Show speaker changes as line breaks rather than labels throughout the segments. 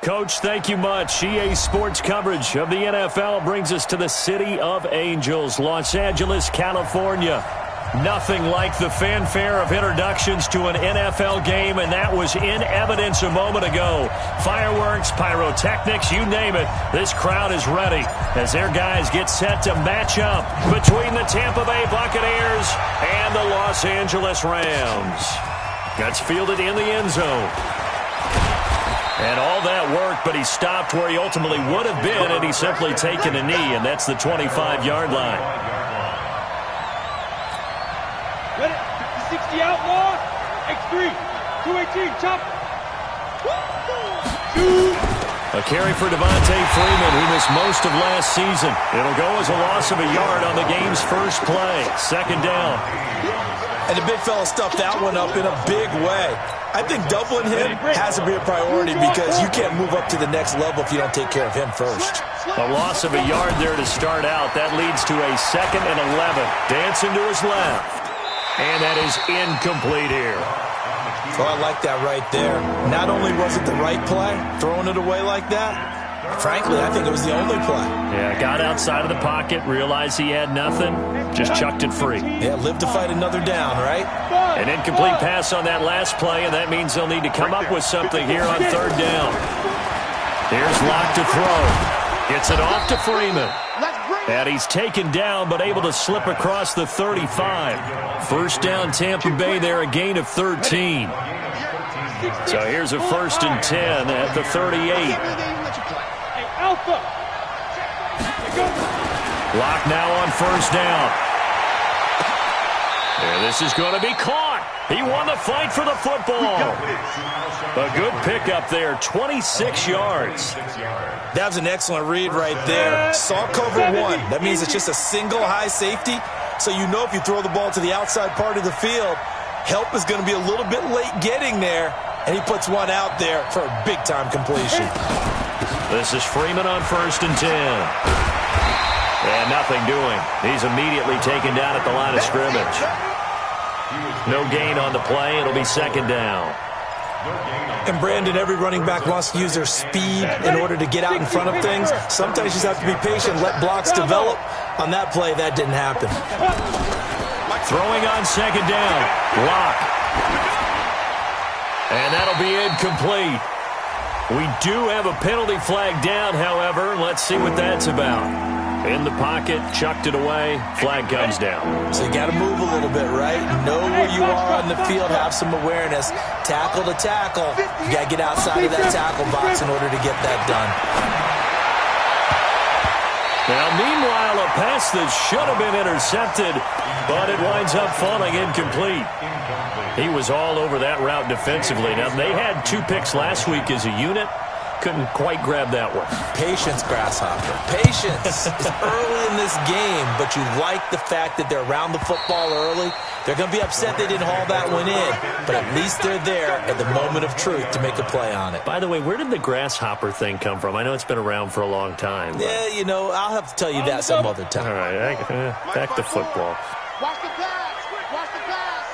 Coach, thank you much. EA Sports coverage of the NFL brings us to the City of Angels, Los Angeles, California. Nothing like the fanfare of introductions to an NFL game, and that was in evidence a moment ago. Fireworks, pyrotechnics, you name it. This crowd is ready as their guys get set to match up between the Tampa Bay Buccaneers and the Los Angeles Rams. That's fielded in the end zone. And all that work, but he stopped where he ultimately would have been, and he's simply taken a knee, and that's the 25-yard line.
Ready? 60 outlaw. X3. 218. Chop.
A carry for Devontae Freeman, who missed most of last season. It'll go as a loss of a yard on the game's first play. Second down.
And the big fella stuffed that one up in a big way. I think doubling him has to be a priority because you can't move up to the next level if you don't take care of him first.
A loss of a yard there to start out. That leads to a 2nd and 11. Dancing to his left. And that is incomplete here.
Oh, I like that right there. Not only was it the right play, throwing it away like that, frankly, I think it was the only play.
Yeah, got outside of the pocket, realized he had nothing, just chucked it free.
Yeah, live to fight another down, right?
An incomplete pass on that last play, and that means they'll need to come up with something here on third down. Here's Locke to throw. Gets it off to Freeman. And he's taken down, but able to slip across the 35. First down, Tampa Bay there, a gain of 13. So here's a 1st and 10 at the 38.
Alpha.
Locke now on first down. And this is going to be caught. He won the fight for the football. A good pickup there, 26 yards.
That was an excellent read right there. Saw cover one. That means it's just a single high safety. So you know if you throw the ball to the outside part of the field, help is going to be a little bit late getting there. And he puts one out there for a big-time completion.
This is Freeman on 1st and 10. And nothing doing. He's immediately taken down at the line of scrimmage. No gain on the play. It'll be 2nd down.
And Brandon, every running back wants to use their speed in order to get out in front of things. Sometimes you just have to be patient, let blocks develop. On that play, that didn't happen.
Throwing on 2nd down. Locke. And that'll be incomplete. We do have a penalty flag down, however. Let's see what that's about. In the pocket, chucked it away, flag comes down.
So you got to move a little bit, right? Know where you are on the field, have some awareness. Tackle to tackle. You got to get outside of that tackle box in order to get that done.
Now, meanwhile, a pass that should have been intercepted, but it winds up falling incomplete. He was all over that route defensively. Now, they had 2 picks last week as a unit. Couldn't quite grab that one.
Patience, Grasshopper. Patience is early in this game, but you like the fact that they're around the football early. They're going to be upset they didn't haul that one in, but at least they're there at the moment of truth to make a play on it.
By the way, where did the grasshopper thing come from? I know it's been around for a long time.
Yeah, you know, I'll have to tell you that some other time.
All right, back to football.
Watch the pass. Watch the pass.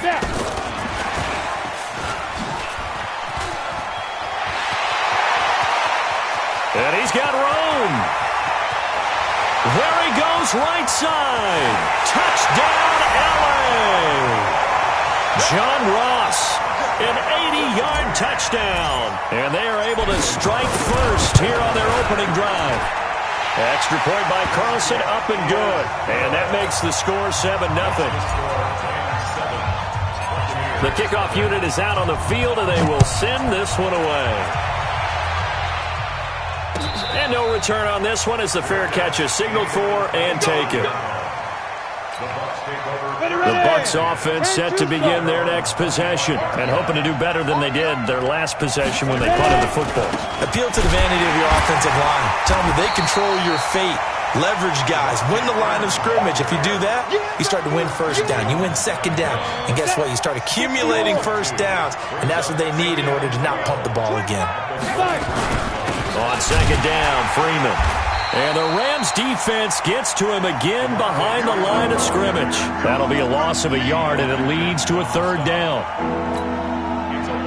Snap.
And he's got room. There he goes, right side. Touchdown, L.A. John Ross, an 80-yard touchdown. And they are able to strike first here on their opening drive. Extra point by Carlson, up and good. And that makes the score 7-0. The kickoff unit is out on the field, and they will send this one away. And no return on this one as the fair catch is signaled for and taken. The Bucs offense set to begin their next possession and hoping to do better than they did their last possession when they punted the football.
Appeal to the vanity of your offensive line. Tell me they control your fate. Leverage guys. Win the line of scrimmage. If you do that, you start to win first down. You win second down. And guess what? You start accumulating first downs. And that's what they need in order to not punt the ball again.
On second down, Freeman. And the Rams defense gets to him again behind the line of scrimmage. That'll be a loss of a yard, and it leads to a third down.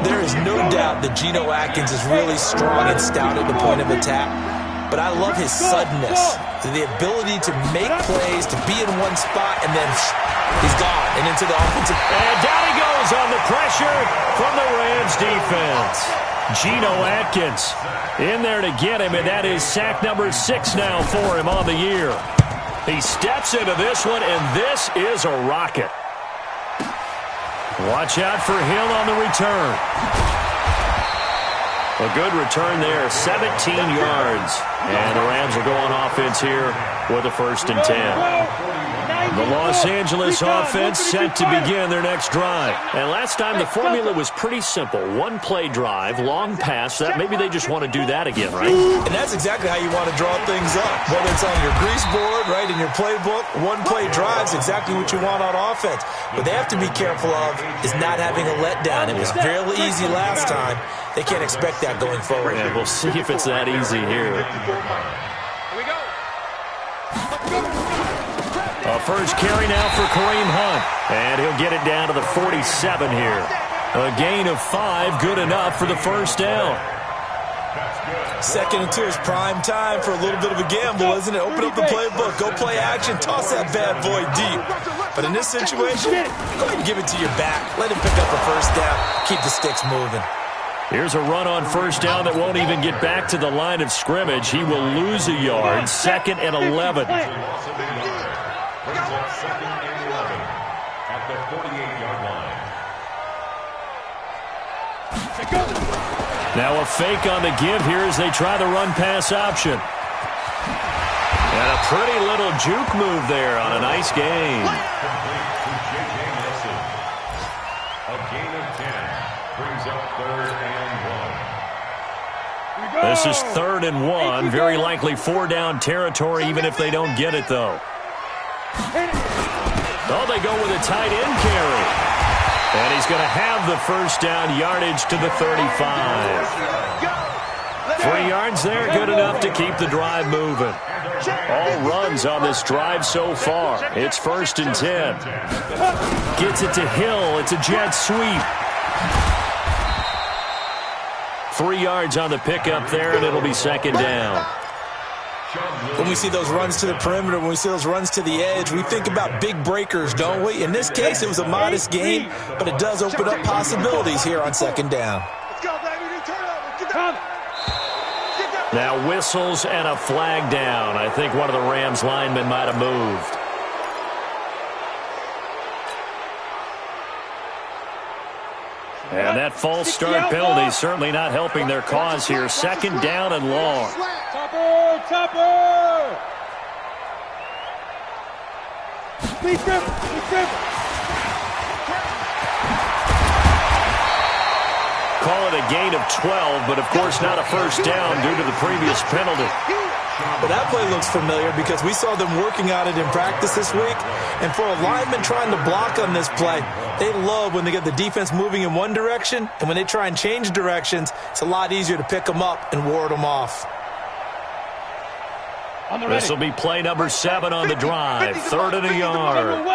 There is no doubt that Geno Atkins is really strong and stout at the point of attack, but I love his suddenness, the ability to make plays, to be in one spot, and then he's gone and into the offensive.
And down he goes on the pressure from the Rams defense. Geno Atkins in there to get him, and that is sack number 6 now for him on the year. He steps into this one, and this is a rocket. Watch out for Hill on the return. A good return there, 17 yards. And the Rams will go on offense here with a 1st and 10. The Los Angeles offense set to begin their next drive. And last time the formula was pretty simple. 1-play drive, long pass. That maybe they just want to do that again, right?
And that's exactly how you want to draw things up. Whether it's on your grease board, right, in your playbook, 1-play drive is exactly what you want on offense. What they have to be careful of is not having a letdown. It was fairly easy last time. They can't expect that going forward.
Yeah, we'll see if it's that easy here. A first carry now for Kareem Hunt. And he'll get it down to the 47 here. A gain of 5, good enough for the 1st down.
2nd and 2 is prime time for a little bit of a gamble, isn't it? Open up the playbook, go play action, toss that bad boy deep. But in this situation, go ahead and give it to your back. Let him pick up a 1st down, keep the sticks moving.
Here's a run on 1st down that won't even get back to the line of scrimmage. He will lose a yard. 2nd and 11.
At the 48-yard line.
Now a fake on the give here as they try the run-pass option. And a pretty little juke move there on a nice gain.
A gain of 10 brings up 3rd and 1.
This is 3rd and 1. Very likely 4-down territory even if they don't get it, though. Oh, they go with a tight end carry. And he's going to have the 1st down yardage to the 35. 3 yards there, good enough to keep the drive moving. All runs on this drive so far. It's 1st and 10. Gets it to Hill. It's a jet sweep. 3 yards on the pickup there, and it'll be 2nd down.
When we see those runs to the perimeter, when we see those runs to the edge, we think about big breakers, don't we? In this case, it was a modest gain, but it does open up possibilities here on 2nd down.
Now whistles and a flag down. I think one of the Rams linemen might have moved. And that false start penalty is certainly not helping their cause here. 2nd down and long.
Topper! Please grip!
Call it a gain of 12, but of course not a 1st down due to the previous penalty.
Well, that play looks familiar because we saw them working on it in practice this week. And for a lineman trying to block on this play, they love when they get the defense moving in one direction. And when they try and change directions, it's a lot easier to pick them up and ward them off.
This will be play number 7 on the drive. 3rd and a yard.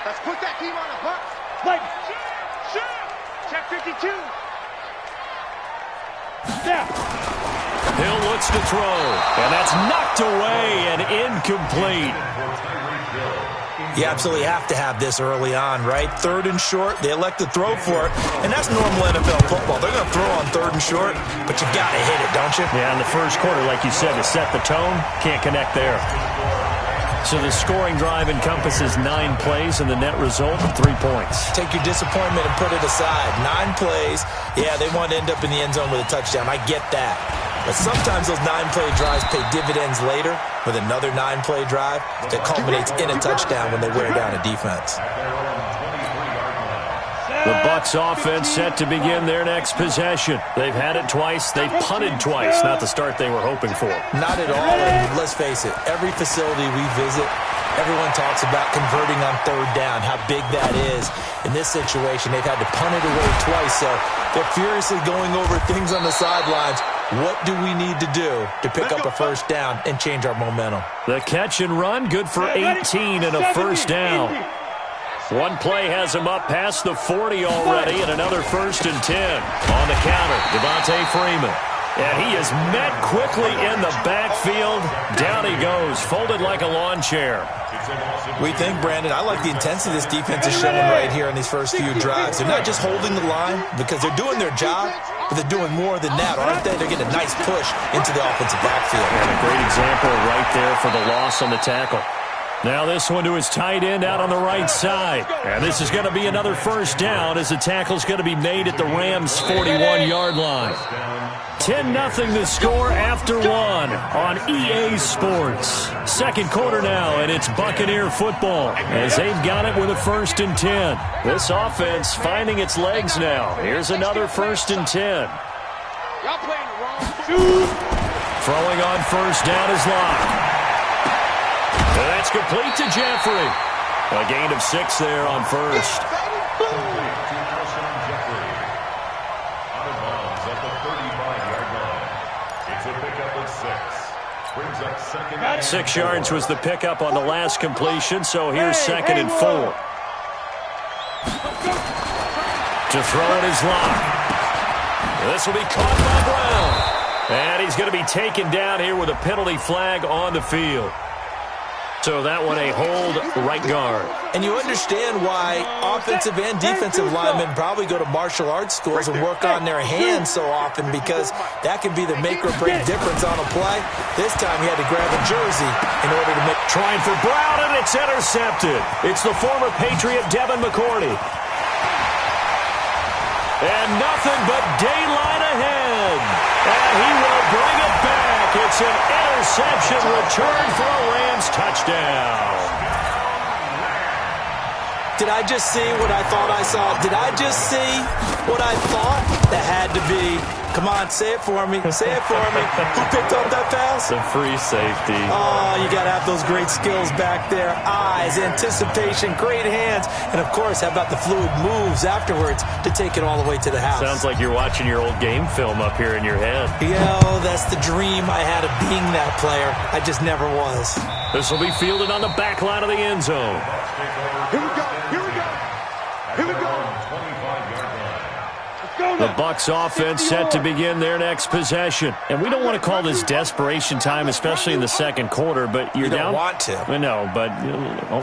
Let's put that team on the bus. Check 52. Snap.
Hill looks to throw, and that's knocked away and incomplete.
You absolutely have to have this early on, right? 3rd and short, they elect to throw for it, and that's normal NFL football. They're going to throw on 3rd and short, but you got to hit it, don't you?
Yeah, in the first quarter, like you said, to set the tone, can't connect there. So the scoring drive encompasses 9 plays, and the net result, 3 points.
Take your disappointment and put it aside. 9 plays, yeah, they want to end up in the end zone with a touchdown. I get that. But sometimes those 9-play drives pay dividends later with another 9-play drive that culminates in a touchdown when they wear down a defense.
The Bucs offense set to begin their next possession. They've had it twice. They've punted twice. Not the start they were hoping for.
Not at all. And let's face it, every facility we visit, everyone talks about converting on 3rd down, how big that is. In this situation, they've had to punt it away twice, so they're furiously going over things on the sidelines. What do we need to do to pick up a 1st down and change our momentum?
The catch and run, good for 18 and a 1st down. One play has him up past the 40 already, and another 1st and 10. On the counter, Devontae Freeman. And he is met quickly in the backfield. Down he goes, folded like a lawn chair.
We think, Brandon, I like the intensity this defense is showing right here in these first few drives. They're not just holding the line because they're doing their job, but they're doing more than that, aren't they? They're getting a nice push into the offensive backfield.
And a great example right there for the loss on the tackle. Now this one to his tight end out on the right side. And this is going to be another 1st down as the tackle's going to be made at the Rams' 41-yard line. 10-0 the score after one on EA Sports. Second quarter now, and it's Buccaneer football as they've got it with a 1st and 10. This offense finding its legs now. Here's another 1st and 10.
Y'all playing the wrong.
Throwing on 1st down is Locke. That's complete to Jeffrey. A gain of 6 there on 1st.
Out of bounds at the 35-yard line. It's a pickup of 6. Brings up 2nd and
6 yards was the pickup on the last completion, so here's 2nd and 4. To throw it is Locke. This will be caught by Brown. And he's going to be taken down here with a penalty flag on the field. So that one a hold right guard.
And you understand why offensive and defensive linemen probably go to martial arts schools and work on their hands so often, because that can be the make or break difference on a play. This time he had to grab a jersey in order to make...
Trying for Brown, and it's intercepted. It's the former Patriot Devin McCourty. And nothing but daylight ahead. And he will bring it back. It's an interception return for a Rams touchdown.
Did I just see what I thought I saw? Did I just see what I thought? That had to be. Come on, say it for me. Say it for me. Who picked up that pass?
The free safety.
Oh, you got to have those great skills back there. Eyes, anticipation, great hands. And, of course, how about the fluid moves afterwards to take it all the way to the house?
Sounds like you're watching your old game film up here in your head.
Yo, that's the dream I had of being that player. I just never was.
This will be fielded on the back line of the end zone.
Here we go. Here we go. Here we go.
The Bucs offense set to begin their next possession. And we don't want to call this desperation time, especially in the second quarter, but you're down.
You don't want to.
I know, but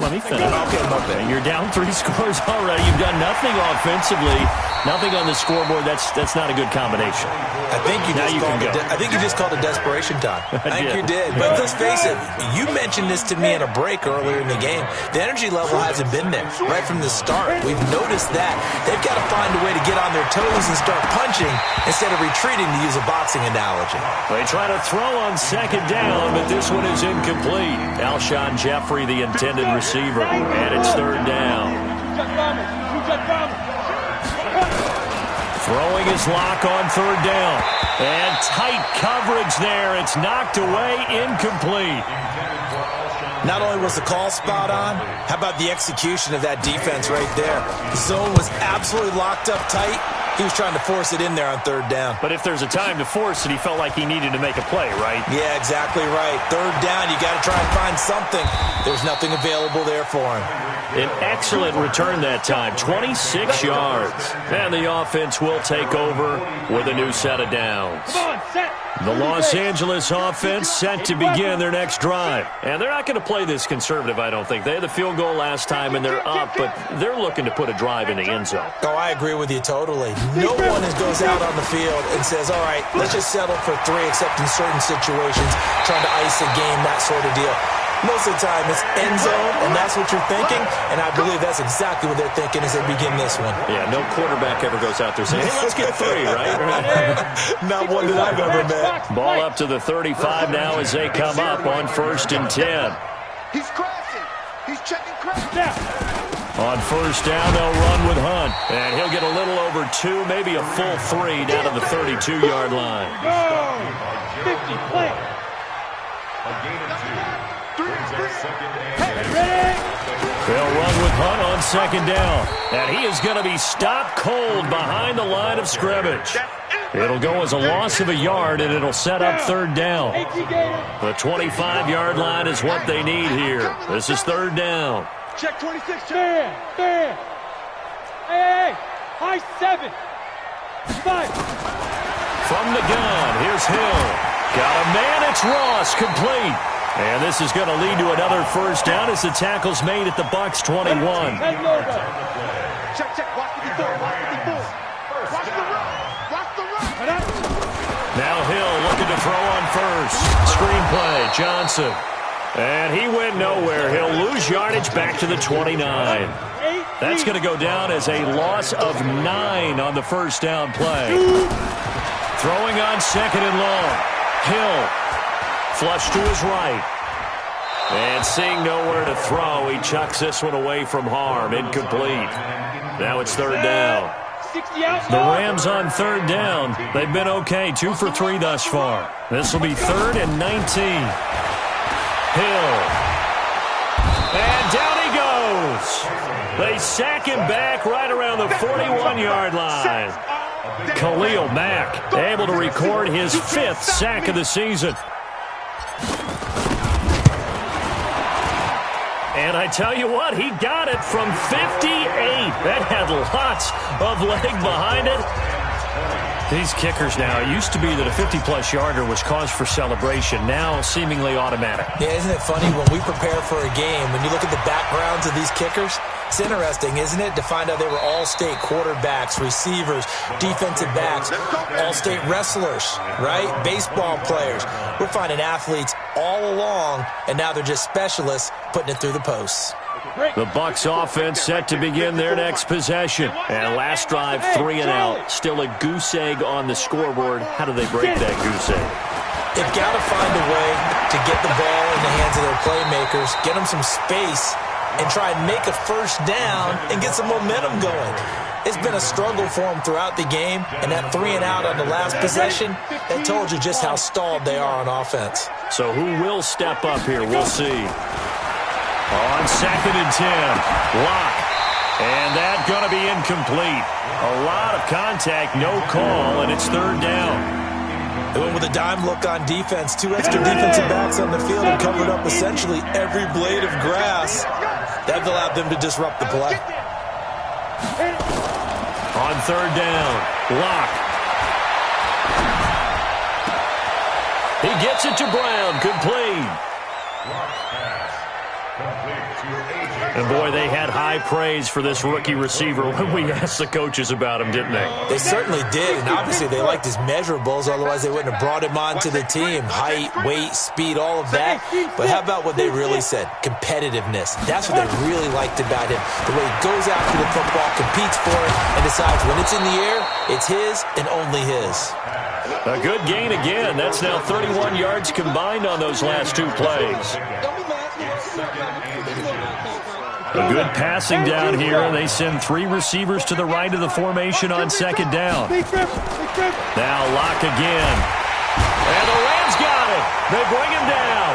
let me finish.
Okay.
You're down 3 scores already. You've done nothing offensively, nothing on the scoreboard. That's not a good combination.
I think you just called it desperation time. I think you did. But let's face it, you mentioned this to me in a break earlier in the game. The energy level hasn't been there right from the start. We've noticed that. They've got to find a way to get on their toes and start punching instead of retreating, to use a boxing analogy.
They try to throw on 2nd down, but this one is incomplete. Alshon Jeffrey, the intended receiver, and it's 3rd down. Throwing his lock on 3rd down. And tight coverage there. It's knocked away, incomplete.
Not only was the call spot on, how about the execution of that defense right there? The zone was absolutely locked up tight. He was trying to force it in there on 3rd down.
But if there's a time to force it, he felt like he needed to make a play, right?
Yeah, exactly right. 3rd down, you got to try and find something. There's nothing available there for him.
An excellent return that time, 26 yards. And the offense will take over with a new set of downs. The Los Angeles offense set to begin their next drive. And they're not going to play this conservative, I don't think. They had the field goal last time, and they're up, but they're looking to put a drive in the end zone.
Oh, I agree with you totally. No one goes out on the field and says, all right, let's just settle for 3, except in certain situations, trying to ice a game, that sort of deal. Most of the time, it's end zone, and that's what you're thinking, and I believe that's exactly what they're thinking as they begin this one.
Yeah, no quarterback ever goes out there saying, hey, let's get 3, right?
Not one that I've ever met.
Ball up to the 35 now as they come up on 1st and 10.
He's crashing. He's checking crash.
On 1st down, they'll run with Hunt, and he'll get a little over 2, maybe a full 3 down to the 32-yard line.
Go! 50, play.
A gain of 2. Brings up 2nd and 10.
Ready?
They'll run with Hunt on 2nd down, and he is going to be stopped cold behind the line of scrimmage. It'll go as a loss of a yard, and it'll set up 3rd down. The 25-yard line is what they need here. This is 3rd down.
Check 26.
Fair. Hey. High 7. 5.
From the gun, here's Hill. Got a man, it's Ross, complete. And this is going to lead to another first down as the tackle's made at the Bucs 21.
Check. Watch the ball. Watch the run.
Now Hill looking to throw on first. Screenplay, Johnson. And he went nowhere. He'll lose yardage back to the 29. That's going to go down as a loss of 9 on the first down play. Throwing on second and long. Hill flush to his right. And seeing nowhere to throw, he chucks this one away from harm. Incomplete. Now it's third down. The Rams on third down. They've been okay, 2 for 3 thus far. This will be 3rd and 19. Hill. And down he goes. They sack him back right around the 41-yard line. Khalil Mack able to record his 5th sack of the season. And I tell you what, he got it from 58. That had lots of leg behind it. These kickers now, it used to be that a 50-plus yarder was cause for celebration. Now, seemingly automatic.
Yeah, isn't it funny when we prepare for a game, when you look at the backgrounds of these kickers, it's interesting, isn't it, to find out they were all-state quarterbacks, receivers, defensive backs, all-state wrestlers, right? Baseball players. We're finding athletes all along, and now they're just specialists putting it through the posts.
The Bucs offense set to begin their next possession. And last drive, 3 and out. Still a goose egg on the scoreboard. How do they break that goose egg?
They've got to find a way to get the ball in the hands of their playmakers, get them some space, and try and make a first down and get some momentum going. It's been a struggle for them throughout the game, and that 3 and out on the last possession, that told you just how stalled they are on offense.
So who will step up here? We'll see. On 2nd and 10, Locke. And that's going to be incomplete. A lot of contact, no call, and it's 3rd down.
They went with a dime look on defense. 2 extra defensive backs on the field and covered up essentially every blade of grass. That allowed them to disrupt the play.
On 3rd down, Locke. He gets it to Brown, complete. And, boy, they had high praise for this rookie receiver when we asked the coaches about him, didn't they?
They certainly did, and obviously they liked his measurables, otherwise they wouldn't have brought him onto the team. Height, weight, speed, all of that. But how about what they really said? Competitiveness. That's what they really liked about him. The way he goes after the football, competes for it, and decides when it's in the air, it's his and only his.
A good gain again. That's now 31 yards combined on those last 2 plays. A good passing down here, and they send 3 receivers to the right of the formation on 2nd down. Now Locke again. And the Rams got it. They bring him down.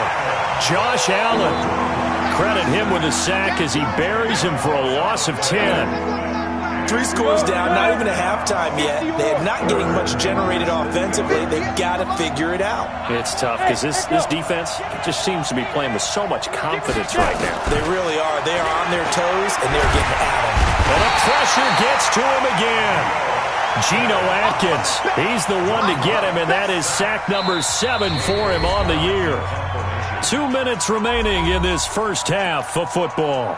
Josh Allen. Credit him with a sack as he buries him for a loss of 10.
3 scores down, not even a halftime yet. They are not getting much generated offensively. They've got to figure it out.
It's tough because this defense just seems to be playing with so much confidence right now.
They really are. They are on their toes, and they're getting at them.
And the pressure gets to him again. Geno Atkins, he's the one to get him, and that is sack number 7 for him on the year. 2 minutes remaining in this first half of football.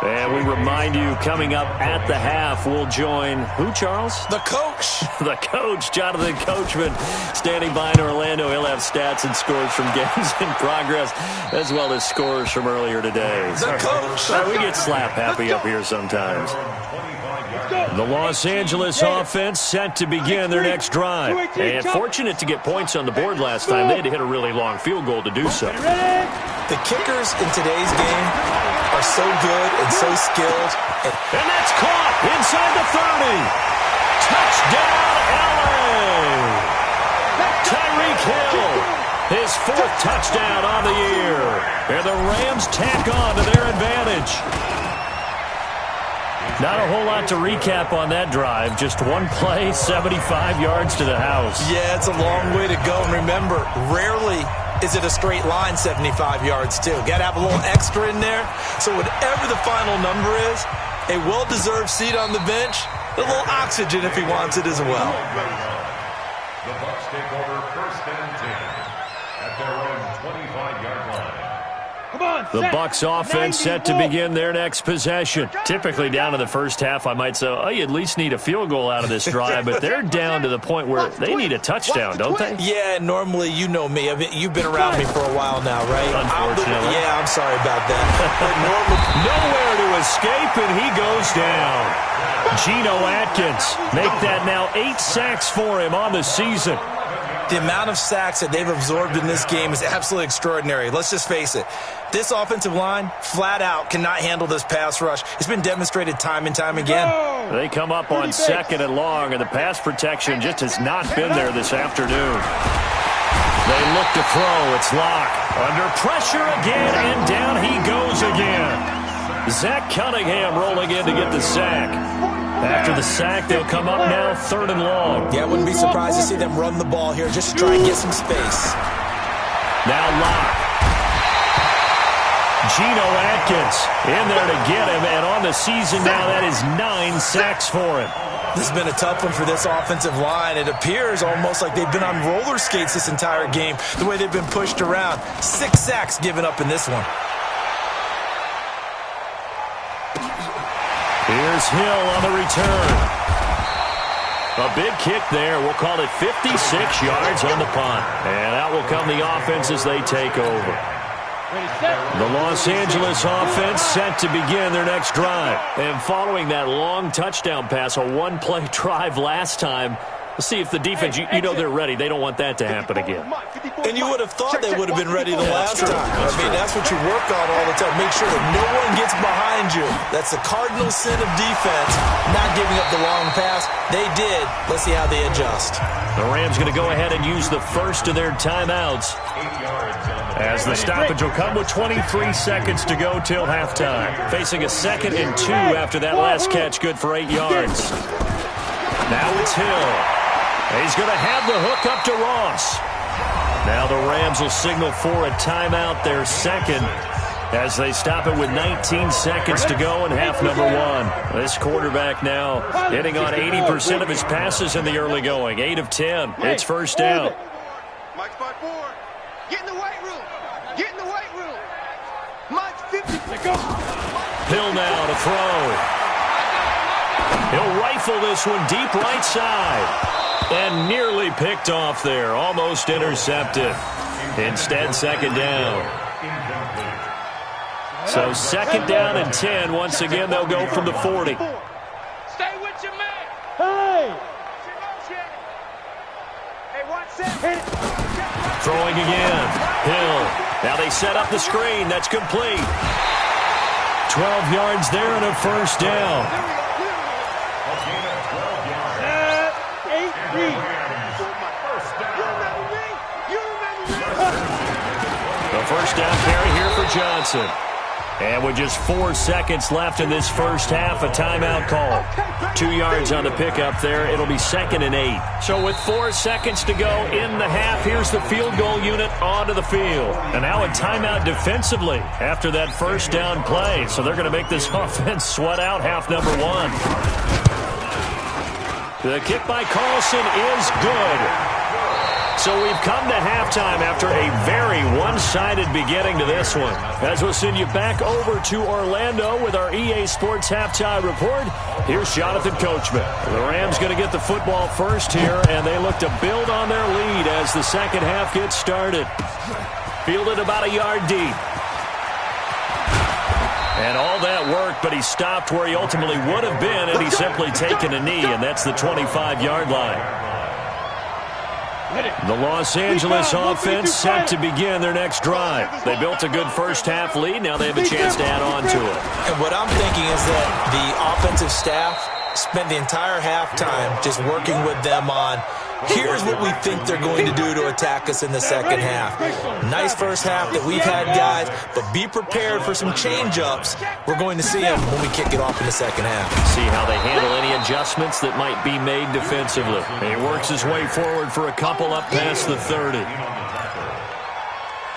And we remind you, coming up at the half, we'll join who, Charles?
The coach.
The coach, Jonathan Coachman, standing by in Orlando. He'll have stats and scores from games in progress, as well as scores from earlier today.
The coach.
We get slap happy up here sometimes. The Los Angeles offense set to begin their next drive. And fortunate to get points on the board last time. They had to hit a really long field goal to do so.
The kickers in today's game are so good and so skilled.
And that's caught inside the 30. Touchdown, LA! Tyreek Hill, his 4th touchdown on the year. And the Rams tack on to their advantage. Not a whole lot to recap on that drive. Just one play, 75 yards to the house.
Yeah, it's a long way to go. And remember, rarely is it a straight line 75 yards, too. Got to have a little extra in there. So whatever the final number is, a well-deserved seat on the bench, a little oxygen if he wants it as well.
The Bucs take over 1st and 10 at their own 25-yard line.
The Bucs offense set to begin their next possession. Typically down in the first half, I might say, oh, you at least need a field goal out of this drive, but they're down to the point where they need a touchdown, don't they?
Yeah, normally, you know me. I mean, you've been around me for a while now, right?
Unfortunately.
I'm sorry about that. But
nowhere to escape, and he goes down. Geno Atkins make that now 8 sacks for him on the season.
The amount of sacks that they've absorbed in this game is absolutely extraordinary. Let's just face it. This offensive line, flat out, cannot handle this pass rush. It's been demonstrated time and time again.
They come up on 2nd and long, and the pass protection just has not been there this afternoon. They look to throw. It's Locke. Under pressure again, and down he goes again. Zach Cunningham rolling in to get the sack. After the sack, they'll come up now 3rd and long.
Yeah, I wouldn't be surprised to see them run the ball here just to try and get some space.
Now Locke. Geno Atkins in there to get him, and on the season now, that is 9 sacks for him.
This has been a tough one for this offensive line. It appears almost like they've been on roller skates this entire game, the way they've been pushed around. 6 sacks given up in this one.
Here's Hill on the return. A big kick there. We'll call it 56 yards on the punt. And out will come the offense as they take over. The Los Angeles offense set to begin their next drive. And following that long touchdown pass, a one-play drive last time, we'll see if the defense, you know they're ready. They don't want that to happen again.
And you would have thought they would have been ready the last time. I mean, that's what you work on all the time. Make sure that no one gets behind you. That's the cardinal sin of defense, not giving up the long pass. They did. Let's see how they adjust.
The Rams going to go ahead and use the first of their timeouts, as the stoppage will come with 23 seconds to go till halftime. Facing a 2nd and 2 after that last catch, good for 8 yards. Now it's Hill. He's going to have the hook up to Ross. Now the Rams will signal for a timeout, their 2nd, as they stop it with 19 seconds to go in half number 1. This quarterback now hitting on 80% of his passes in the early going. 8 of 10. It's first down.
Mike's by 4. Get in the weight room. Get in the weight room. Mike's 50. Go.
Hill now to throw. He'll rifle this one deep right side. And nearly picked off there. Almost intercepted. Instead, 2nd down. So 2nd down and 10. Once again, they'll go from the 40.
Stay with your man.
Hey!
Hey, watch that.
Throwing again. Hill. Now they set up the screen. That's complete. 12 yards there and a first down. The first down carry here for Johnson. And with just 4 seconds left in this first half, a timeout call. 2 yards on the pickup there. It'll be 2nd and 8. So with 4 seconds to go in the half, here's the field goal unit onto the field. And now a timeout defensively after that first down play. So they're going to make this offense sweat out half number 1. The kick by Carlson is good. So we've come to halftime after a very one-sided beginning to this one. As we'll send you back over to Orlando with our EA Sports Halftime Report, here's Jonathan Coachman. The Rams going to get the football first here, and they look to build on their lead as the second half gets started. Fielded about a yard deep. And all that worked, but he stopped where he ultimately would have been, and he's simply taken a knee, and that's the 25-yard line. The Los Angeles offense set to begin their next drive. They built a good first half lead. Now they have a chance to add on to it.
And what I'm thinking is that the offensive staff spent the entire halftime just working with them on, here's what we think they're going to do to attack us in the second half. Nice first half that we've had, guys, but be prepared for some change-ups. We're going to see them when we kick it off in the second half.
See how they handle any adjustments that might be made defensively. He works his way forward for a couple up past the 30.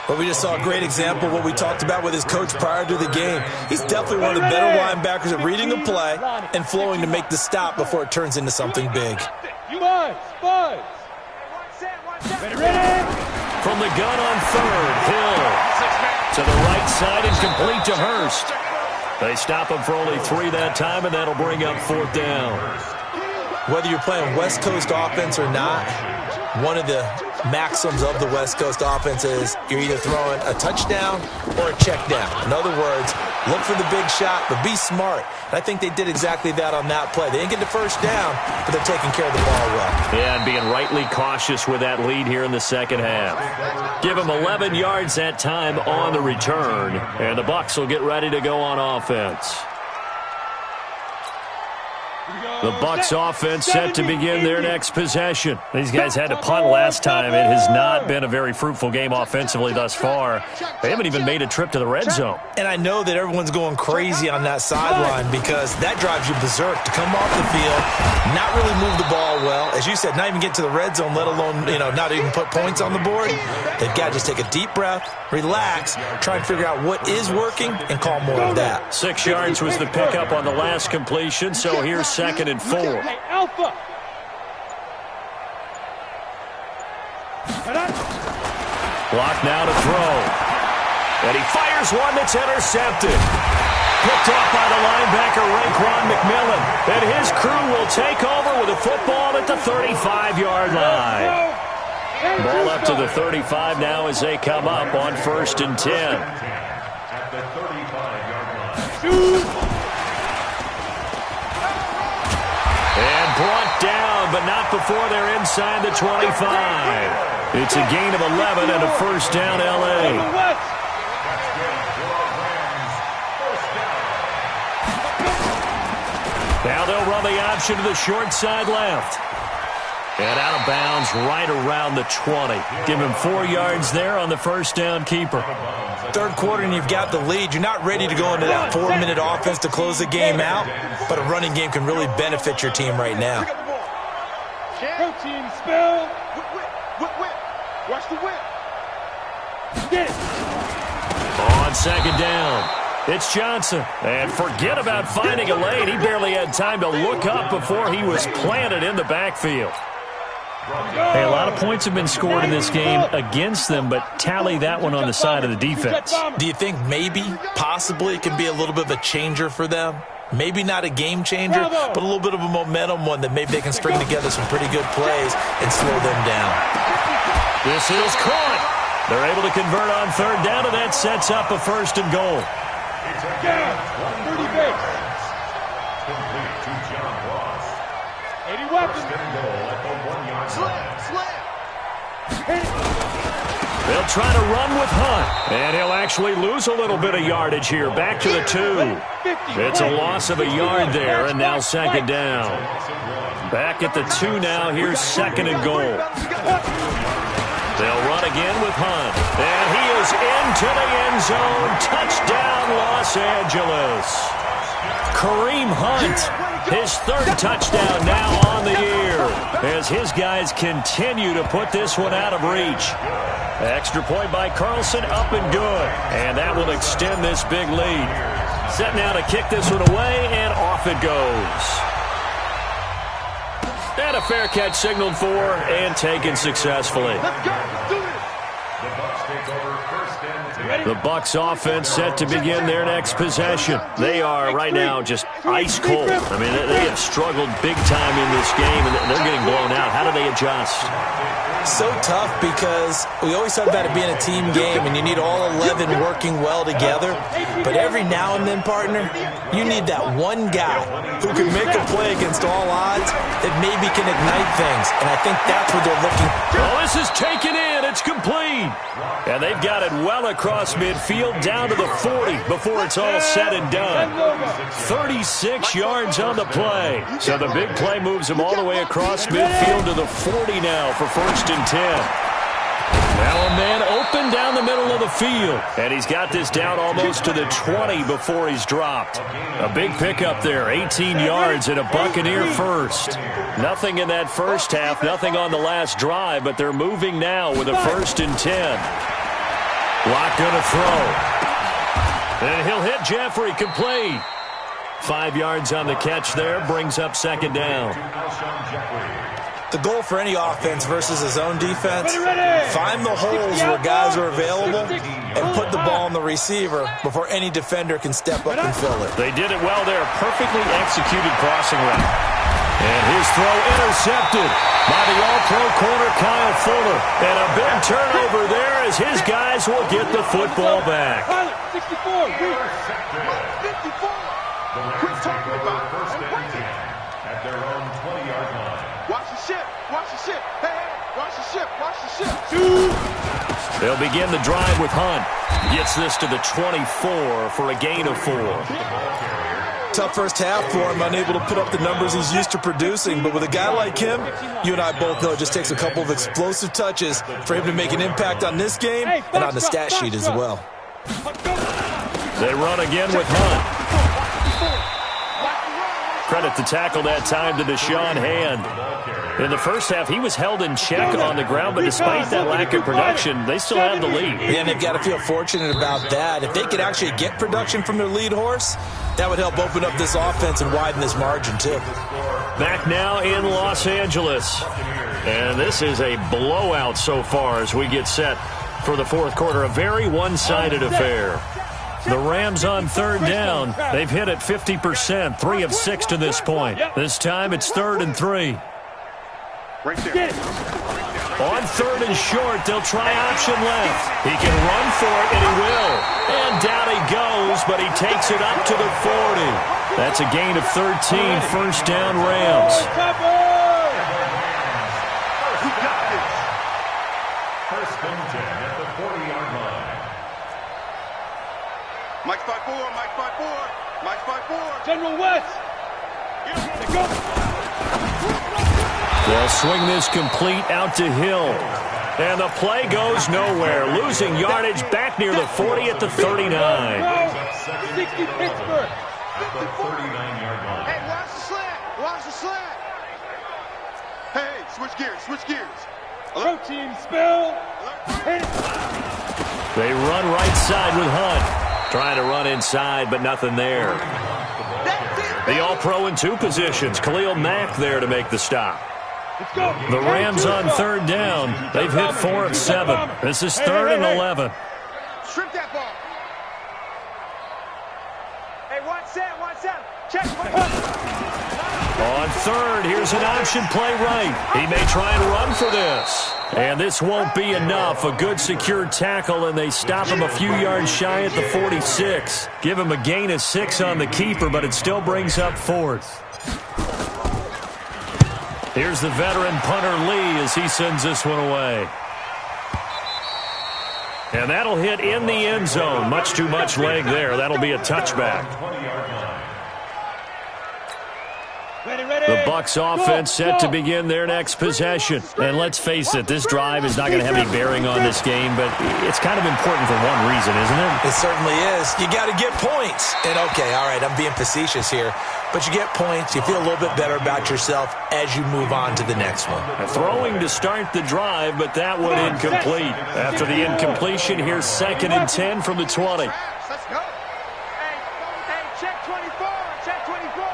But we just saw a great example of what we talked about with his coach prior to the game. He's definitely one of the better linebackers at reading a play and flowing to make the stop before it turns into something big.
Buzz. Ready?
From the gun on third, Hill to the right side and complete to Hurst. They stop him for only 3 that time, and that'll bring up 4th down.
Whether you're playing West Coast offense or not, one of the maxims of the West Coast offense is you're either throwing a touchdown or a check down. In other words, look for the big shot, but be smart. And I think they did exactly that on that play. They didn't get the first down, but they're taking care of the ball well.
Yeah, and being rightly cautious with that lead here in the second half. Give them 11 yards that time on the return, and the Bucs will get ready to go on offense. The Bucs offense set to begin their next possession. These guys had to punt last time. It has not been a very fruitful game offensively thus far. They haven't even made a trip to the red zone.
And I know that everyone's going crazy on that sideline because that drives you berserk to come off the field, not really move the ball well. As you said, not even get to the red zone, let alone, not even put points on the board. They've got to just take a deep breath, relax, try and figure out what is working, and call more of that.
6 yards was the pickup on the last completion, so here's 2nd and 4.
Hey, Alpha.
Block now to throw. And he fires one that's intercepted. Picked off by the linebacker, Raekwon McMillan. And his crew will take over with a football at the 35-yard line. Ball up to the 35 now as they come up on 1st and 10.
At the 35-yard line.
And brought down, but not before they're inside the 25. It's a gain of 11 and a 1st down, L.A. Now they'll run the option to the short side left. And out of bounds right around the 20. Give him 4 yards there on the 1st down keeper.
Third quarter and you've got the lead. You're not ready to go into that 4-minute offense to close the game out, but a running game can really benefit your team right now.
Protein spill.
Whip. Watch the whip.
Get it.
On 2nd down, it's Johnson. And forget about finding a lane. He barely had time to look up before he was planted in the backfield. Hey, a lot of points have been scored in this game against them, but tally that one on the side of the defense.
Do you think maybe, possibly, it can be a little bit of a changer for them? Maybe not a game changer, but a little bit of a momentum one that maybe they can string together some pretty good plays and slow them down.
This is caught. They're able to convert on 3rd down, and that sets up a 1st and goal.
30 base.
Complete to John Ross.
80 weapons.
1st and goal at the 1-yard line.
They'll try to run with Hunt, and he'll actually lose a little bit of yardage here. Back to the 2. It's a loss of a yard there, and now 2nd down. Back at the 2 now. Here's 2nd and goal. They'll run again with Hunt, and he is into the end zone. Touchdown, Los Angeles. Kareem Hunt, his 3rd touchdown now on the year, as his guys continue to put this one out of reach. Extra point by Carlson, up and good, and that will extend this big lead. Set now to kick this one away, and off it goes. And a fair catch signaled for and taken successfully. The Bucs offense set to begin their next possession. They are right now just ice cold. I mean, they have struggled big time in this game, and they're getting blown out. How do they adjust?
So tough because we always talk about it being a team game and you need all 11 working well together. But every now and then, partner, you need that one guy who can make a play against all odds that maybe can ignite things. And I think that's what they're looking for.
Oh, this This is taken in. It's complete. And they've got it well across midfield down to the 40 before it's all said and done. 36 yards on the play. So the big play moves him all the way across midfield to the 40 now for 1st and 10. Now a man open down the middle of the field. And he's got this down almost to the 20 before he's dropped. A big pickup there, 18 yards and a Buccaneer first. Nothing in that first half, nothing on the last drive, but they're moving now with a 1st and 10. Locke going to throw. And he'll hit Jeffrey, complete. 5 yards on the catch there, brings up 2nd down.
The goal for any offense versus his own defense, find the holes where guys are available and put the ball on the receiver before any defender can step up and fill it.
They did it well there. Perfectly executed crossing route. And his throw intercepted by the all-pro corner Kyle Fuller. And a big turnover there as his guys will get the football back.
64.
54. Quit talking about it.
1st and 10 at their own 20-yard line.
Watch the ship. Watch the ship. Hey, watch the ship. Watch the ship.
They'll begin the drive with Hunt. Gets this to the 24 for a gain of 4.
Tough first half for him, unable to put up the numbers he's used to producing. But with a guy like him, you and I both know it just takes a couple of explosive touches for him to make an impact on this game and on the stat sheet as well.
They run again with Hunt. Credit the tackle that time to Deshaun Hand. In the first half, he was held in check on the ground, but despite that lack of production, they still have the lead.
Yeah, and they've got to feel fortunate about that. If they could actually get production from their lead horse, that would help open up this offense and widen this margin, too.
Back now in Los Angeles. And this is a blowout so far as we get set for the 4th quarter. A very one-sided affair. The Rams on 3rd down. They've hit it 50%, 3 of 6 to this point. This time it's 3rd and 3.
Right there.
On 3rd and short, they'll try option left. He can run for it, and he will. And down he goes, but he takes it up to the 40. That's a gain of 13, 1st down Rams.
We got this.
1st and 10 at the 40-yard line.
Mike 5-4, Mike 5-4, Mike 5-4.
General West. Go.
They'll swing this complete out to Hill. And the play goes nowhere. Losing yardage back near the 40 at the 39.
60 Pittsburgh.
At the 39-yard line.
Hey, watch the slant. Watch the slant. Hey, switch gears. Switch gears.
Protein spill.
They run right side with Hunt. Trying to run inside, but nothing there. The All-Pro in 2 positions. Khalil Mack there to make the stop. The Rams on 3rd down. They've hit 4 of 7. This is 3rd and 11.
Strip that ball. Hey, 1-7. Check.
On 3rd, here's an option play right. He may try and run for this. And this won't be enough. A good secure tackle, and they stop him a few yards shy at the 46. Give him a gain of 6 on the keeper, but it still brings up 4th. Here's the veteran punter Lee as he sends this one away. And that'll hit in the end zone. Much too much leg there. That'll be a touchback. The Bucs offense set to begin their next possession. And let's face it, this drive is not going to have any bearing on this game, but it's kind of important for one reason, isn't it?
It certainly is. You got to get points. And okay, all right, I'm being facetious here, but you get points, you feel a little bit better about yourself as you move on to the next one.
Throwing to start the drive, but that one incomplete. After the incompletion, here's 2nd and 10 from the 20.
Let's go. Hey, check 24. Check 24.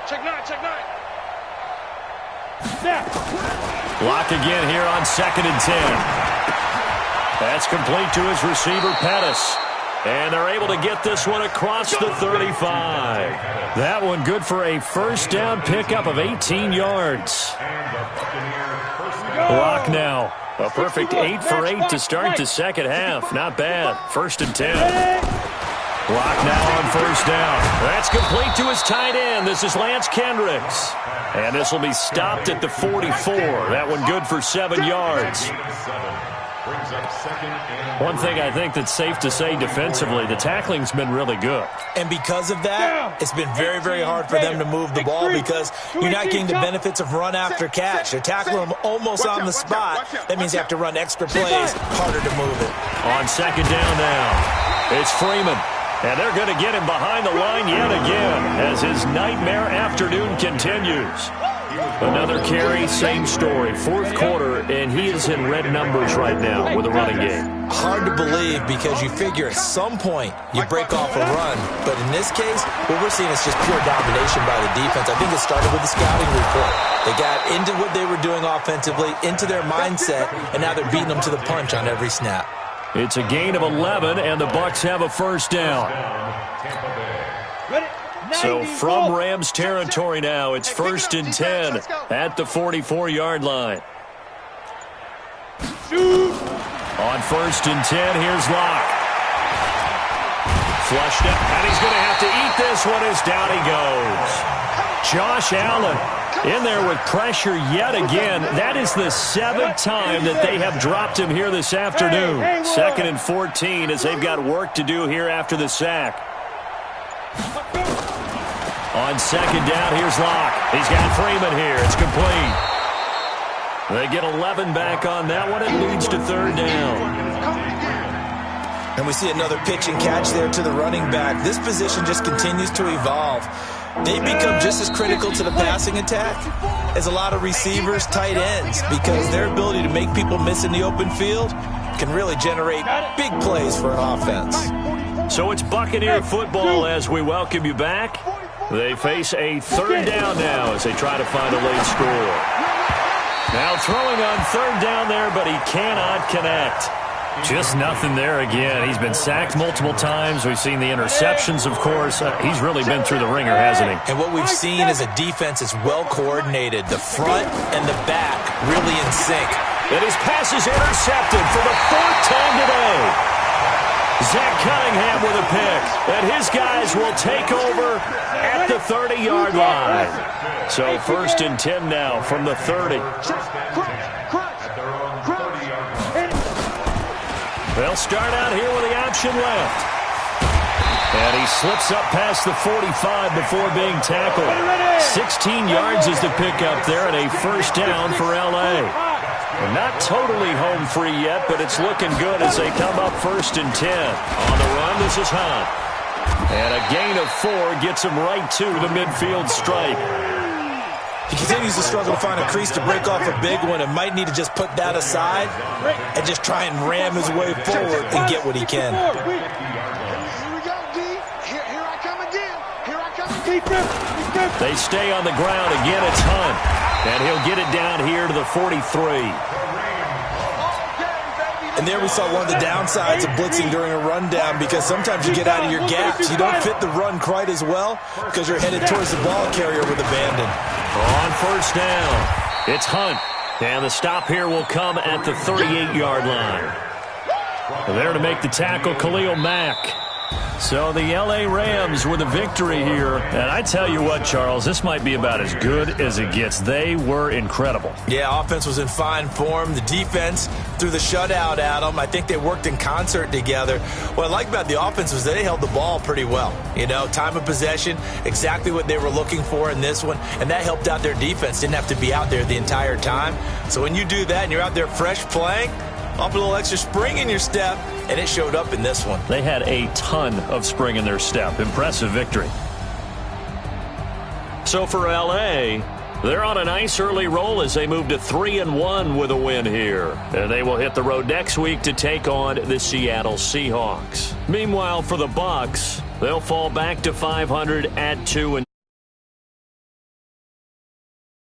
Check 9.
Block again here on 2nd and 10. That's complete to his receiver, Pettis. And they're able to get this one across the 35. That one good for a 1st down pickup of 18 yards. Block now. A perfect 8 for 8 to start the 2nd half. Not bad. 1st and 10. Block now on first down. That's complete to his tight end. This is Lance Kendricks. And this will be stopped at the 44. That one good for 7 yards. One thing I think that's safe to say defensively, the tackling's been really good.
And because of that, it's been very, very hard for them to move the ball because you're not getting the benefits of run after catch. They're tackling them almost on the spot. That means you have to run extra plays, harder to move it.
On second down now, it's Freeman. And they're going to get him behind the line yet again as his nightmare afternoon continues. Another carry, same story. Fourth quarter, and he is in red numbers right now with a running game.
Hard to believe because you figure at some point you break off a run. But in this case, what we're seeing is just pure domination by the defense. I think it started with the scouting report. They got into what they were doing offensively, into their mindset, and now they're beating them to the punch on every snap.
It's a gain of 11, and the Bucs have a first down. So from Rams territory now, it's 1st and 10 at the 44-yard line. On 1st and 10, here's Locke. Flushed up, and he's going to have to eat this one as down he goes. Josh Allen in there with pressure yet again. That is the 7th time that they have dropped him here this afternoon. 2nd and 14 as they've got work to do here after the sack. On second down, here's Locke. He's got Freeman here. It's complete. They get 11 back on that one. It leads to 3rd down.
And we see another pitch and catch there to the running back. This position just continues to evolve. They become just as critical to the passing attack as a lot of receivers, tight ends, because their ability to make people miss in the open field can really generate big plays for an offense.
So it's Buccaneer football as we welcome you back. They face a 3rd down now as they try to find a late score. Now throwing on 3rd down there, but he cannot connect. Just nothing there again. He's been sacked multiple times. We've seen the interceptions, of course. He's really been through the ringer, hasn't he?
And what we've seen is a defense that's well coordinated. The front and the back really in sync.
And his pass is intercepted for the 4th time today. Zach Cunningham with a pick. And his guys will take over at the 30-yard line. So 1st and 10 now from the 30. They'll start out here with the option left. And he slips up past the 45 before being tackled. 16 yards is the pickup there and a 1st down for L.A. And not totally home free yet, but it's looking good as they come up 1st and 10. On the run, this is Hunt. And a gain of 4 gets him right to the midfield stripe.
He continues to struggle to find a crease to break off a big one and might need to just put that aside and just try and ram his way forward and get what he can.
Here we go, D. Here I come again. Here I come again.
They stay on the ground. Again, it's Hunt. And he'll get it down here to the 43.
And there we saw one of the downsides of blitzing during a rundown because sometimes you get out of your gaps. You don't fit the run quite as well because you're headed towards the ball carrier with abandon.
On 1st down, it's Hunt. And the stop here will come at the 38-yard line. There to make the tackle, Khalil Mack. So the L.A. Rams with a victory here. And I tell you what, Charles, this might be about as good as it gets. They were incredible.
Yeah, offense was in fine form. The defense threw the shutout at them. I think they worked in concert together. What I like about the offense was they held the ball pretty well. You know, time of possession, exactly what they were looking for in this one. And that helped out their defense. Didn't have to be out there the entire time. So when you do that and you're out there fresh playing, up a little extra spring in your step, and it showed up in this one.
They had a ton of spring in their step. Impressive victory. So for L.A., they're on a nice early roll as they move to 3-1 with a win here. And they will hit the road next week to take on the Seattle Seahawks. Meanwhile, for the Bucs, they'll fall back to 500 at 2-2.